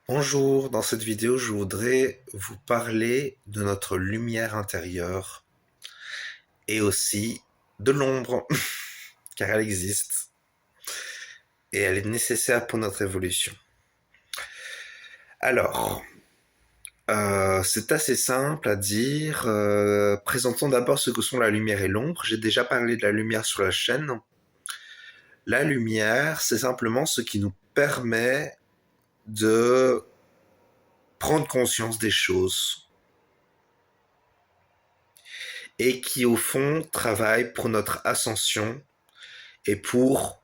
Bonjour, dans cette vidéo, je voudrais vous parler de notre lumière intérieure et aussi de l'ombre, car elle existe et elle est nécessaire pour notre évolution. Alors, c'est assez simple à dire. Présentons d'abord ce que sont la lumière et l'ombre. J'ai déjà parlé de la lumière sur la chaîne. La lumière, c'est simplement ce qui nous permet de prendre conscience des choses et qui, au fond, travaille pour notre ascension et pour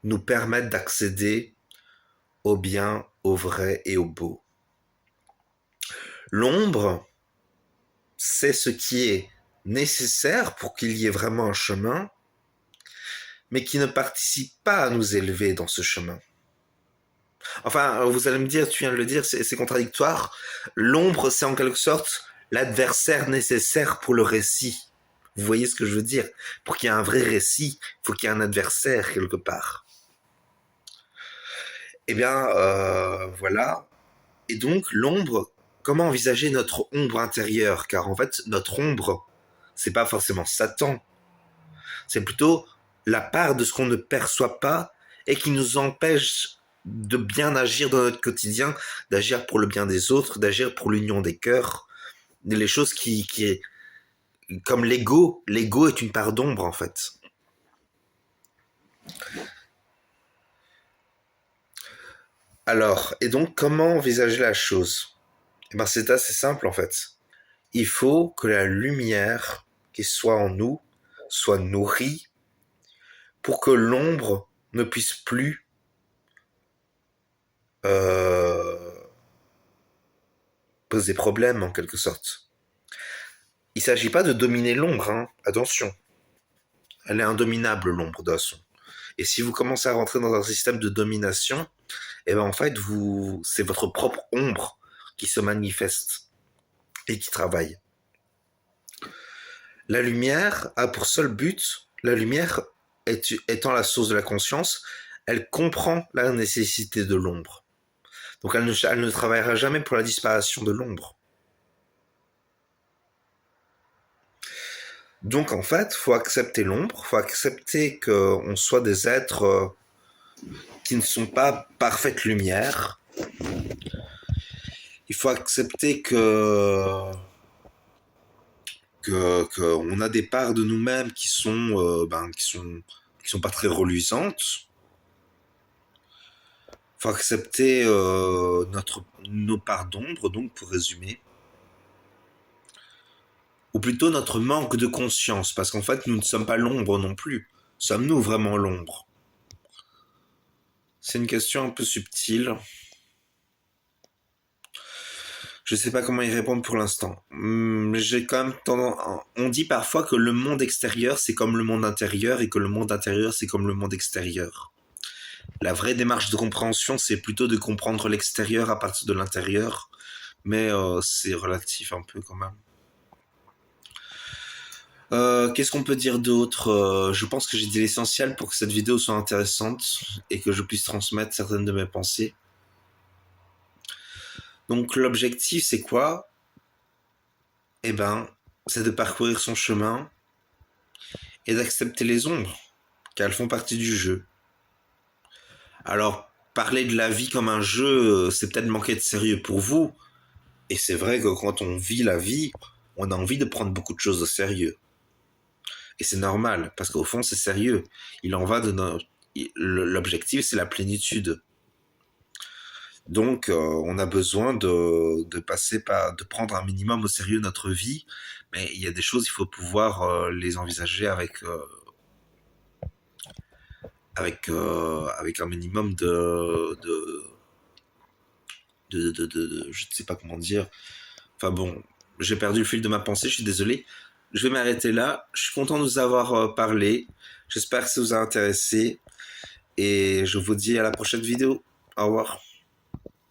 nous permettre d'accéder au bien, au vrai et au beau. L'ombre, c'est ce qui est nécessaire pour qu'il y ait vraiment un chemin, mais qui ne participe pas à nous élever dans ce chemin. Enfin, vous allez me dire, tu viens de le dire, c'est contradictoire. L'ombre, c'est en quelque sorte l'adversaire nécessaire pour le récit. Vous voyez ce que je veux dire? Pour qu'il y ait un vrai récit, il faut qu'il y ait un adversaire quelque part. Eh bien, voilà. Et donc, l'ombre, comment envisager notre ombre intérieure? Car en fait, notre ombre, c'est pas forcément Satan. C'est plutôt la part de ce qu'on ne perçoit pas et qui nous empêche de bien agir dans notre quotidien, d'agir pour le bien des autres, d'agir pour l'union des cœurs. Les choses qui est, comme l'ego. L'ego est une part d'ombre, en fait. Alors, et donc, comment envisager la chose? Eh ben, c'est assez simple, en fait. Il faut que la lumière qui soit en nous soit nourrie pour que l'ombre ne puisse plus euh, poser problème en quelque sorte. Il ne s'agit pas de dominer l'ombre, hein. Attention. Elle est indominable l'ombre de toute façon. Et si vous commencez à rentrer dans un système de domination, eh ben en fait c'est votre propre ombre qui se manifeste et qui travaille. La lumière a pour seul but, la lumière étant la source de la conscience, elle comprend la nécessité de l'ombre. Donc elle ne travaillera jamais pour la disparition de l'ombre. Donc en fait, faut accepter l'ombre, faut accepter qu'on soit des êtres qui ne sont pas parfaite lumière. Il faut accepter qu'on a des parts de nous-mêmes qui sont pas très reluisantes. Faut accepter nos parts d'ombre, donc pour résumer, ou plutôt notre manque de conscience, parce qu'en fait nous ne sommes pas l'ombre non plus. Sommes-nous vraiment l'ombre? C'est une question un peu subtile. Je sais pas comment y répondre pour l'instant. J'ai quand même tendance. On dit parfois que le monde extérieur c'est comme le monde intérieur et que le monde intérieur c'est comme le monde extérieur. La vraie démarche de compréhension c'est plutôt de comprendre l'extérieur à partir de l'intérieur, mais c'est relatif un peu quand même. Qu'est-ce qu'on peut dire d'autre? Je pense que j'ai dit l'essentiel pour que cette vidéo soit intéressante et que je puisse transmettre certaines de mes pensées. Donc l'objectif c'est quoi? Eh ben, c'est de parcourir son chemin et d'accepter les ombres, car elles font partie du jeu. Alors, parler de la vie comme un jeu, c'est peut-être manquer de sérieux pour vous, et c'est vrai que quand on vit la vie, on a envie de prendre beaucoup de choses au sérieux. Et c'est normal, parce qu'au fond, c'est sérieux. Il en va de notre... L'objectif, c'est la plénitude. Donc, on a besoin de passer par, de prendre un minimum au sérieux notre vie, mais il y a des choses, il faut pouvoir les envisager avec un minimum je ne sais pas comment dire. Enfin bon, j'ai perdu le fil de ma pensée, je suis désolé. Je vais m'arrêter là. Je suis content de vous avoir parlé. J'espère que ça vous a intéressé. Et je vous dis à la prochaine vidéo. Au revoir.